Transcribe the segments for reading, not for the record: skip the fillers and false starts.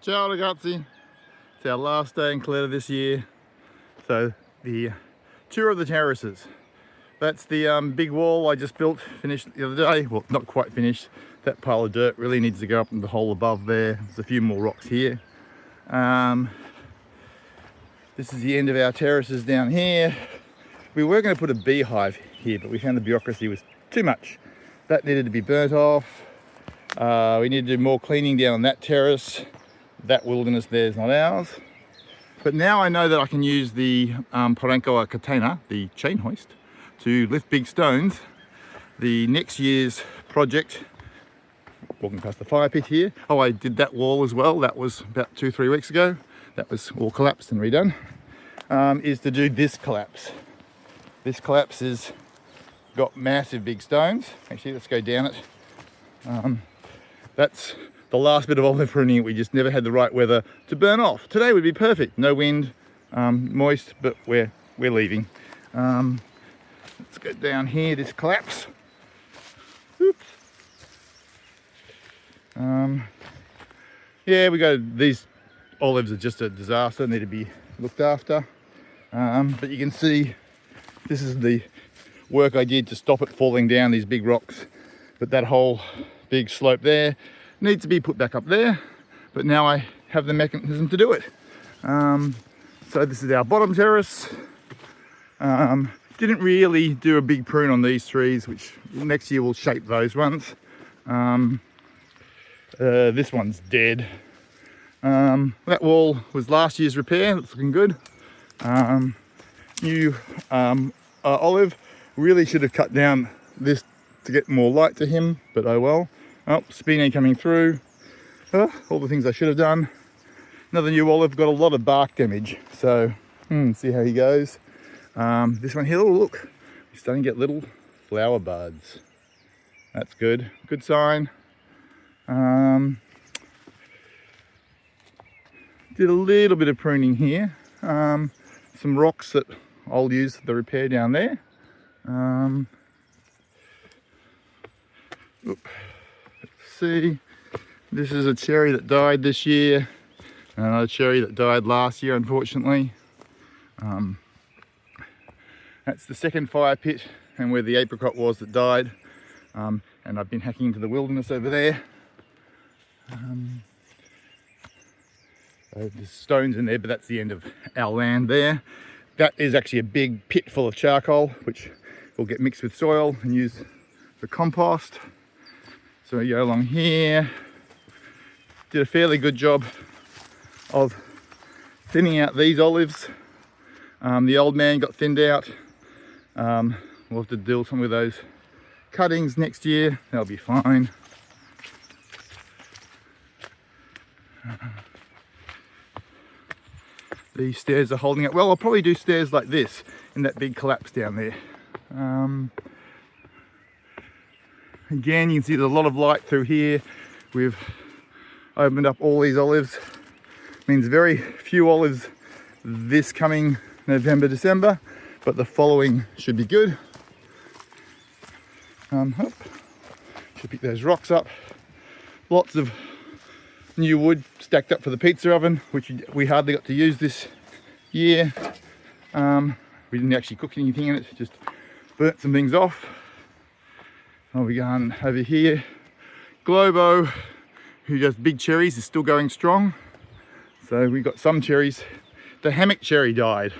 Ciao ragazzi, it's our last day in Caleta this year. So the tour of the terraces. That's the big wall I just built, finished the other day. Well, not quite finished. That pile of dirt really needs to go up in the hole above there. There's a few more rocks here. This is the end of our terraces down here. We were going to put a beehive here, but we found the bureaucracy was too much. That needed to be burnt off. We need to do more cleaning down on that terrace. That wilderness there is not ours. But now I know that I can use the Parankoa Catena, the chain hoist, to lift big stones. The next year's project, walking past the fire pit here. Oh, I did that wall as well. That was about 2-3 weeks ago. That was all collapsed and redone. Is to do this collapse. This collapse has got massive big stones. Actually, let's go down it. That's the last bit of olive pruning we just never had the right weather to burn off. Today would be perfect. No wind, moist, but we're leaving. Let's go down here, this collapse. Oops. Yeah, these olives are just a disaster, need to be looked after. But you can see this is the work I did to stop it falling down these big rocks. But that whole big slope there needs to be put back up there. But now I have the mechanism to do it. So this is our bottom terrace. Didn't really do a big prune on these trees, which next year we'll shape those ones. This one's dead. That wall was last year's repair. It's looking good. New olive. Really should have cut down this to get more light to him, but oh well. Oh, Spine coming through. All the things I should have done. Another new olive, got a lot of bark damage, so see how he goes. This one here, oh look, we're starting to get little flower buds. That's good, good sign. Did a little bit of pruning here. Some rocks that I'll use for the repair down there. Let's see, this is a cherry that died this year, another cherry that died last year, unfortunately. That's the second fire pit and where the apricot was that died. And I've been hacking into the wilderness over there. There's stones in there, but that's the end of our land there. That is actually a big pit full of charcoal, which will get mixed with soil and used for compost. So we go along here. Did a fairly good job of thinning out these olives. The old man got thinned out. We'll have to deal some with those cuttings next year. That'll be fine. These stairs are holding it well. I'll probably do stairs like this in that big collapse down there. Again, you can see there's a lot of light through here. We've opened up all these olives. Means very few olives this coming November, December, but the following should be good. Should pick those rocks up. Lots of new wood stacked up for the pizza oven, which we hardly got to use this year. We didn't actually cook anything in it, just burnt some things off. Oh, we're going over here. Globo, who does big cherries, is still going strong. So we got some cherries. The hammock cherry died.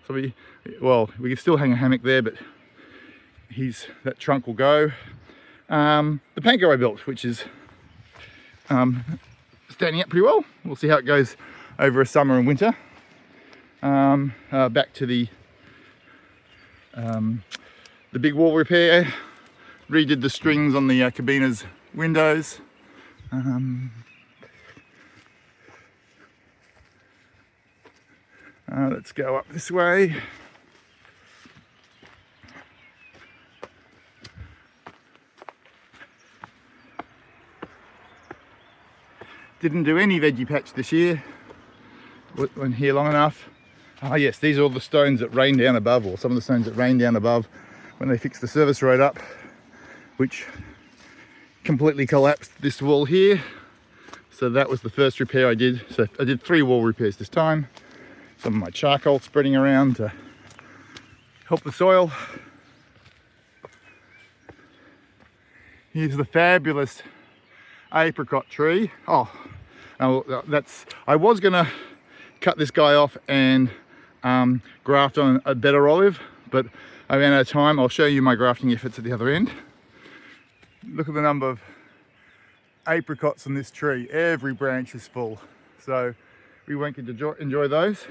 So we can still hang a hammock there, but that trunk will go. The panko I built, which is standing up pretty well. We'll see how it goes over a summer and winter. Back to the big wall repair. Redid the strings on the cabina's windows. Let's go up this way. Didn't do any veggie patch this year. Went here long enough. Ah yes, these are all the stones that rain down above, or some of the stones that rain down above when they fixed the service road up, which completely collapsed this wall here. So that was the first repair I did. So I did 3 wall repairs this time. Some of my charcoal spreading around to help the soil. Here's the fabulous apricot tree. Oh, I was gonna cut this guy off and graft on a better olive, but I ran out of time. I'll show you my grafting efforts at the other end. Look at the number of apricots on this tree. Every branch is full, so we won't get to enjoy those.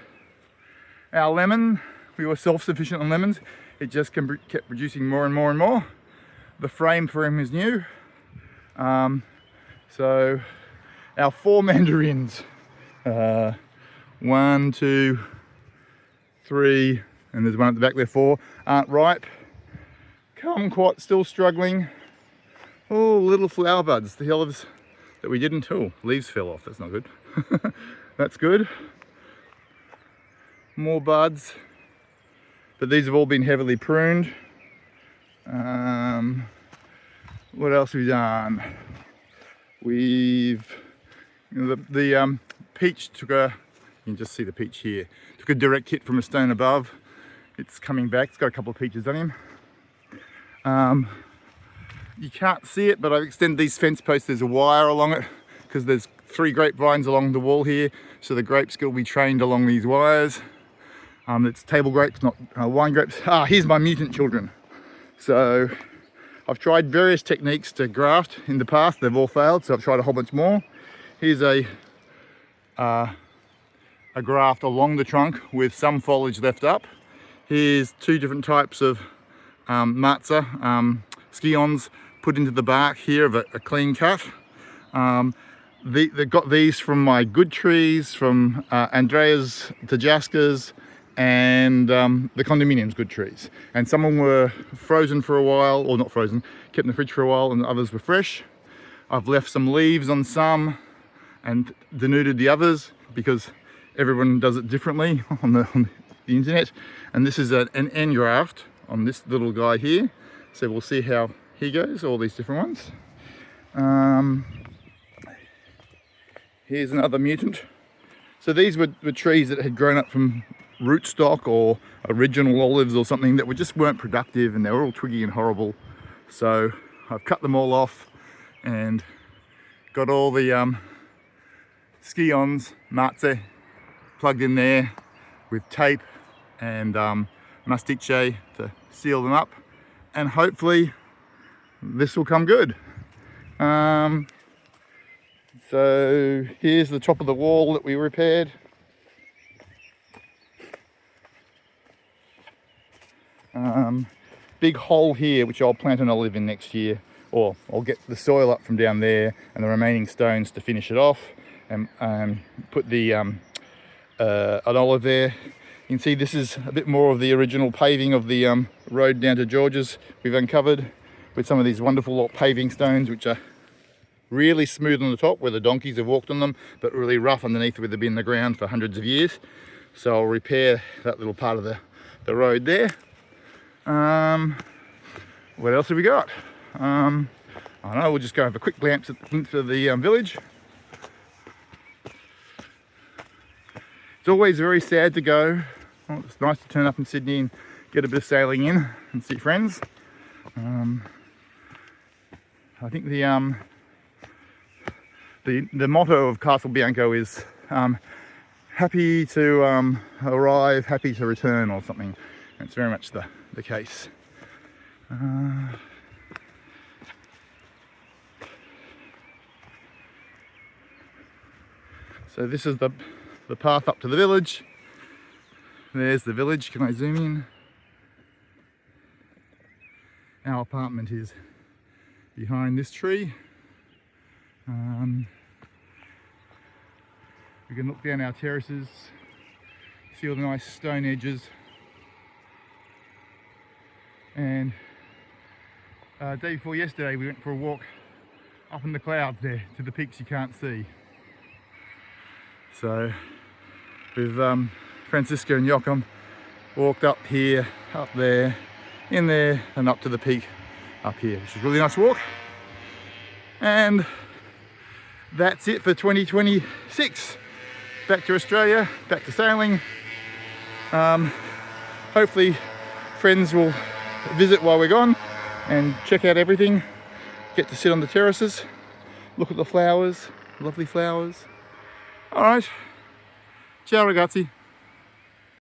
Our lemon, we were self-sufficient on lemons. It just kept producing more and more and more. The frame for him is new. So our 4 mandarins, 1, 2, 3, and there's one at the back there, 4, aren't ripe. Kumquat still struggling. Oh, little flower buds, the olives that we didn't. Oh, leaves fell off, that's not good. That's good. More buds, but these have all been heavily pruned. What else have we done? We've, the peach took a, you can just see the peach here, took a direct hit from a stone above. It's coming back, it's got a couple of peaches on him. You can't see it, but I've extended these fence posts. There's a wire along it because there's 3 grapevines along the wall here, so the grapes will be trained along these wires. It's table grapes, not wine grapes. Here's my mutant children. So I've tried various techniques to graft in the past. They've all failed, so I've tried a whole bunch more. Here's a graft along the trunk with some foliage left up. Here's 2 different types of matza, scions, put into the bark here of a clean cut. They got these from my good trees, from Andrea's Tajaskas, and the condominium's good trees. And some of them were frozen for a while, or not frozen, kept in the fridge for a while, and others were fresh. I've left some leaves on some and denuded the others because everyone does it differently on the internet. And this is an end graft on this little guy here. So we'll see how he goes, all these different ones. Here's another mutant. So these were trees that had grown up from rootstock or original olives or something that just weren't productive, and they were all twiggy and horrible. So I've cut them all off and got all the scions, matze, plugged in there with tape and mastiche to seal them up, and hopefully this will come good. So here's the top of the wall that we repaired. Big hole here which I'll plant an olive in next year, or I'll get the soil up from down there and the remaining stones to finish it off, and put the an olive there. You can see this is a bit more of the original paving of the road down to George's we've uncovered, with some of these wonderful paving stones which are really smooth on the top where the donkeys have walked on them, but really rough underneath where they've been in the ground for hundreds of years. So I'll repair that little part of the road there. What else have we got? I don't know, we'll just go have a quick glance at the village. It's always very sad to go. Well, it's nice to turn up in Sydney and get a bit of sailing in and see friends. I think the motto of Castle Bianco is happy to arrive, happy to return, or something. And it's very much the case. So this is the path up to the village. There's the village. Can I zoom in? Our apartment is behind this tree. We can look down our terraces, see all the nice stone edges. And day before yesterday we went for a walk up in the clouds there to the peaks you can't see. So with Francisco and Joachim walked up here, up there, in there, and up to the peak up here, which is a really nice walk. And that's it for 2026. Back to Australia, back to sailing. Hopefully friends will visit while we're gone and check out everything. Get to sit on the terraces, look at the flowers, lovely flowers. All right, ciao ragazzi.